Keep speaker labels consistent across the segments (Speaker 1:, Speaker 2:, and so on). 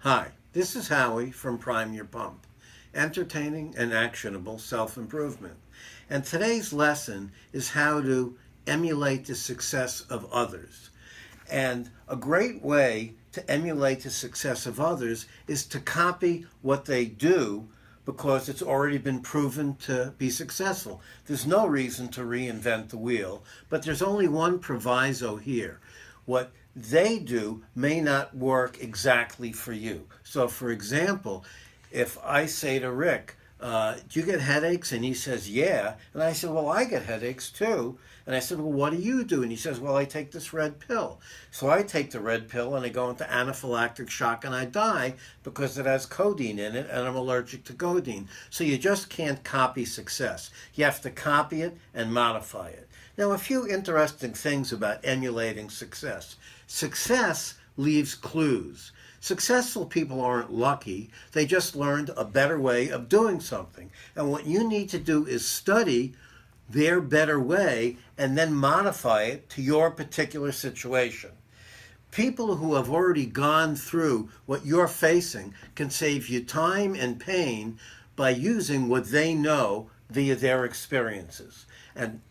Speaker 1: Hi, this is Howie from Prime Your Pump, entertaining and actionable self-improvement. And today's lesson is how to emulate the success of others. And a great way to emulate the success of others is to copy what they do because it's already been proven to be successful. There's no reason to reinvent the wheel, but there's only one proviso here. What they do may not work exactly for you. So, for example, if I say to Rick, do you get headaches? And he says, yeah. And I said, well, I get headaches too. And I said, well, what do you do? And he says, well, I take this red pill. So I take the red pill and I go into anaphylactic shock and I die because it has codeine in it and I'm allergic to codeine. So you just can't copy success. You have to copy it and modify it. Now, a few interesting things about emulating success. Success leaves clues. Successful people aren't lucky. They just learned a better way of doing something. And what you need to do is study their better way and then modify it to your particular situation. People who have already gone through what you're facing can save you time and pain by using what they know via their experiences. And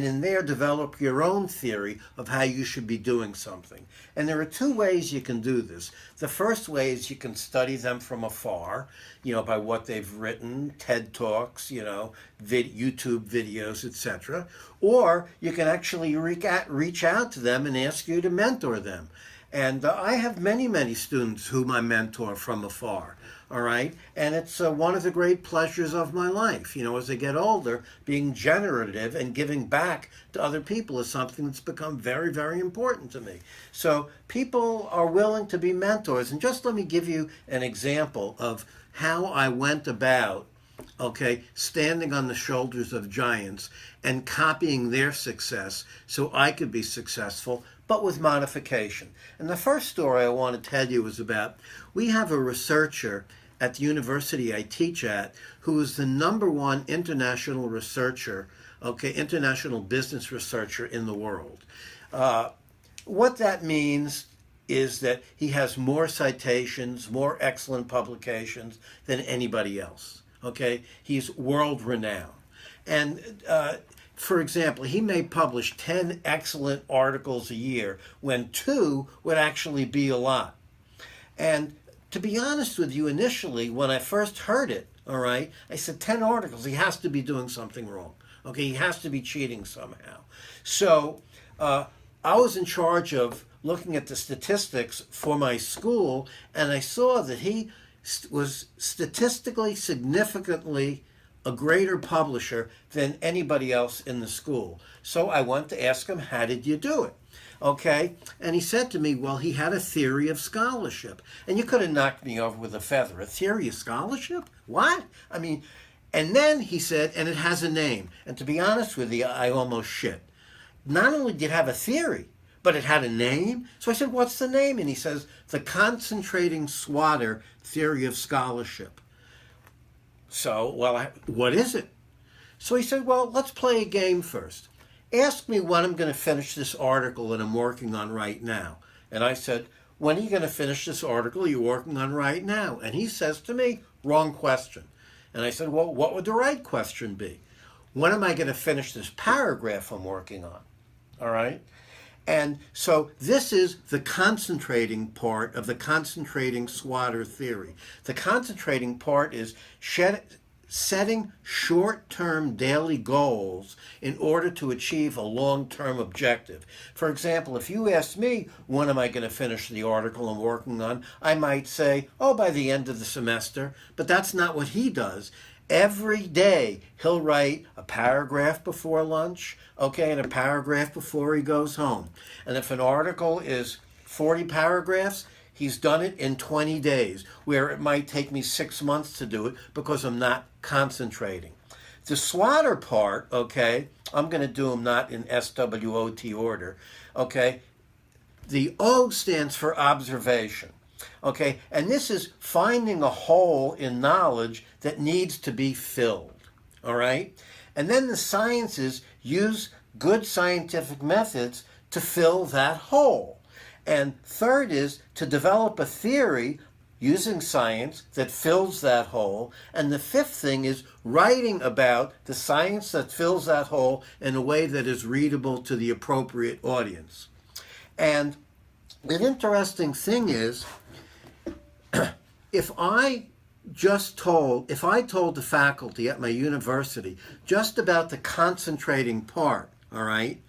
Speaker 1: in there develop your own theory of how you should be doing something. And there are two ways you can do this. The first way is you can study them from afar, by what they've written, TED Talks, YouTube videos, etc. Or you can actually reach out to them and ask you to mentor them. And I have many, many students whom I mentor from afar, all right? And it's one of the great pleasures of my life, as I get older, being generative and giving back to other people is something that's become very, very important to me. So people are willing to be mentors. And just let me give you an example of how I went about standing on the shoulders of giants and copying their success so I could be successful, but with modification. And the first story I want to tell you is about, we have a researcher at the university I teach at who is the #1 international researcher, international business researcher in the world. What that means is that he has more citations, more excellent publications than anybody else. He's world renowned. And for example, he may publish 10 excellent articles a year when 2 would actually be a lot. And to be honest with you, initially, when I first heard it, I said 10 articles, he has to be doing something wrong. He has to be cheating somehow. So I was in charge of looking at the statistics for my school, and I saw that he was statistically significantly a greater publisher than anybody else in the school. So I went to ask him, how did you do it? And he said to me, well, he had a theory of scholarship. And you could have knocked me over with a feather. A theory of scholarship? What? And then he said, and it has a name. And to be honest with you, I almost shit. Not only did it have a theory, but it had a name. So I said, what's the name? And he says, the concentrating swatter theory of scholarship. So, well, what is it? So he said, well, let's play a game first. Ask me when I'm going to finish this article that I'm working on right now. And I said, when are you going to finish this article you're working on right now? And he says to me, wrong question. And I said, well, what would the right question be? When am I going to finish this paragraph I'm working on? All right? And so this is the concentrating part of the concentrating swatter theory. The concentrating part is setting short-term daily goals in order to achieve a long-term objective. For example, if you ask me, when am I going to finish the article I'm working on, I might say, oh, by the end of the semester. But that's not what he does. Every day, he'll write a paragraph before lunch, and a paragraph before he goes home. And if an article is 40 paragraphs, he's done it in 20 days, where it might take me 6 months to do it because I'm not concentrating. The swatter part, I'm going to do them not in SWOT order, The O stands for observation. And this is finding a hole in knowledge that needs to be filled, all right? And then the sciences use good scientific methods to fill that hole. And third is to develop a theory using science that fills that hole. And the fifth thing is writing about the science that fills that hole in a way that is readable to the appropriate audience. And the interesting thing is, if I told the faculty at my university just about the concentrating part, all right,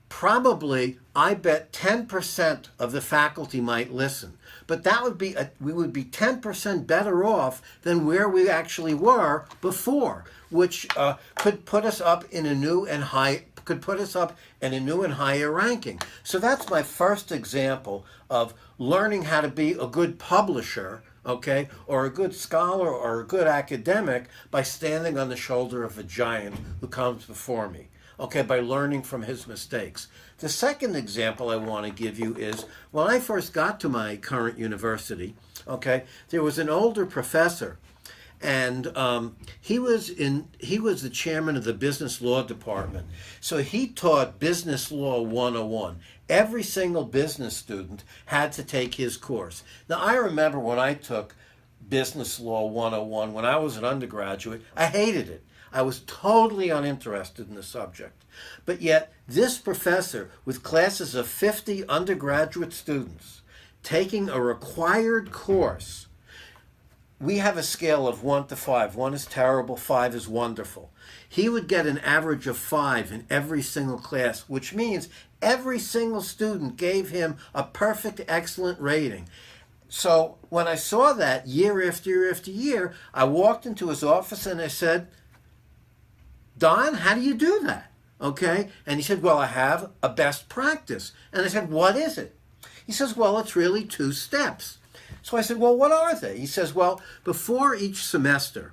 Speaker 1: probably I bet 10% of the faculty might listen. But that would be we would be 10% better off than where we actually were before, which could put us up in a new and higher ranking. So that's my first example of learning how to be a good publisher, okay, or a good scholar or a good academic by standing on the shoulder of a giant who comes before me, okay, by learning from his mistakes. The second example I want to give you is when I first got to my current university, okay, there was an older professor, and he was the chairman of the business law department. So he taught Business Law 101. Every single business student had to take his course. Now, I remember when I took Business Law 101 when I was an undergraduate, I hated it. I was totally uninterested in the subject. But yet, this professor, with classes of 50 undergraduate students, taking a required course, we have a scale of 1 to 5. 1 is terrible, 5 is wonderful. He would get an average of 5 in every single class, which means every single student gave him a perfect, excellent rating. So when I saw that year after year after year, I walked into his office and I said, Don, how do you do that? Okay? And he said, well, I have a best practice. And I said, what is it? He says, well, it's really 2 steps. So I said, well, what are they? He says, well, before each semester,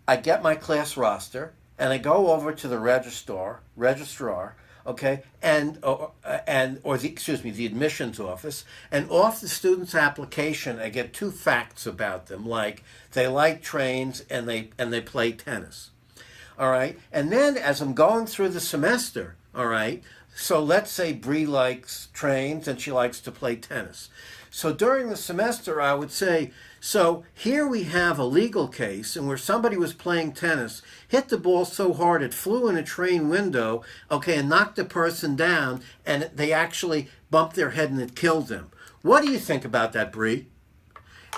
Speaker 1: I get my class roster and I go over to the registrar, okay, the admissions office, and off the student's application, I get 2 facts about them, like they like trains and they play tennis. All right, and then as I'm going through the semester, all right, so let's say Bree likes trains and she likes to play tennis. So during the semester, I would say, so here we have a legal case and where somebody was playing tennis, hit the ball so hard it flew in a train window, okay, and knocked the person down, and they actually bumped their head and it killed them. What do you think about that, Bree?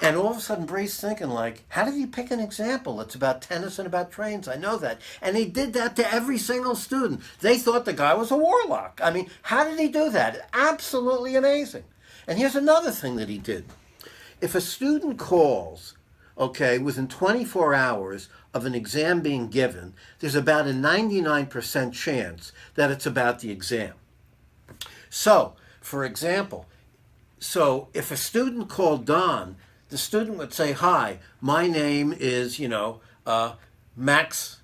Speaker 1: And all of a sudden, Bree's thinking like, how did he pick an example? It's about tennis and about trains. I know that. And he did that to every single student. They thought the guy was a warlock. I mean, how did he do that? Absolutely amazing. And here's another thing that he did. If a student calls, okay, within 24 hours of an exam being given, there's about a 99% chance that it's about the exam. So, for example, if a student called Don, the student would say, hi, my name is, Max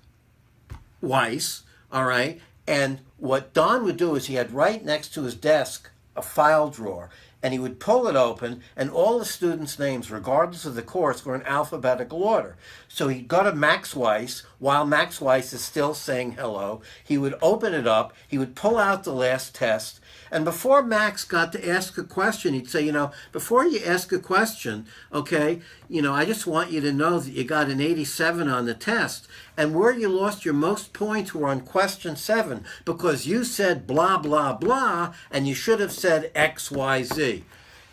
Speaker 1: Weiss, all right? And what Don would do is he had right next to his desk a file drawer, and he would pull it open, and all the students' names, regardless of the course, were in alphabetical order. So he'd go to Max Weiss, while Max Weiss is still saying hello. He would open it up, he would pull out the last test, and before Max got to ask a question, he'd say, before you ask a question, okay, I just want you to know that you got an 87 on the test, and where you lost your most points were on question 7, because you said blah, blah, blah, and you should have said X, Y, Z.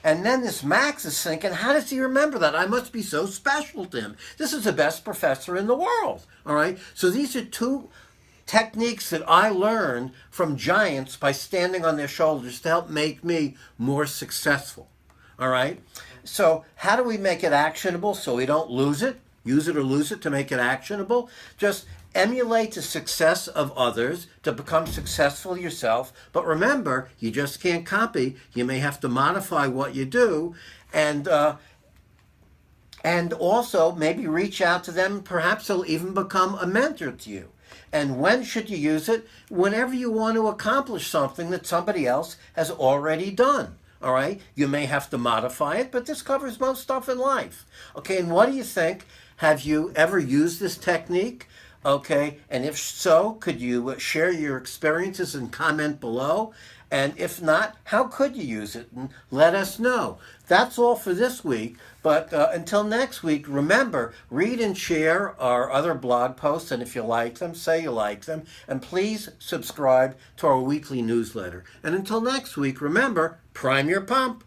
Speaker 1: And then this Max is thinking, how does he remember that? I must be so special to him. This is the best professor in the world, all right? So these are 2 techniques that I learned from giants by standing on their shoulders to help make me more successful, all right? So how do we make it actionable so we don't lose it? Use it or lose it to make it actionable? Just emulate the success of others to become successful yourself. But remember, you just can't copy. You may have to modify what you do, and also maybe reach out to them. Perhaps they'll even become a mentor to you. And when should you use it? Whenever you want to accomplish something that somebody else has already done. All right? You may have to modify it, but this covers most stuff in life. Okay, and what do you think? Have you ever used this technique? Okay, and if so, could you share your experiences and comment below? And if not, how could you use it? And let us know. That's all for this week. But until next week, remember, read and share our other blog posts. And if you like them, say you like them. And please subscribe to our weekly newsletter. And until next week, remember, prime your pump.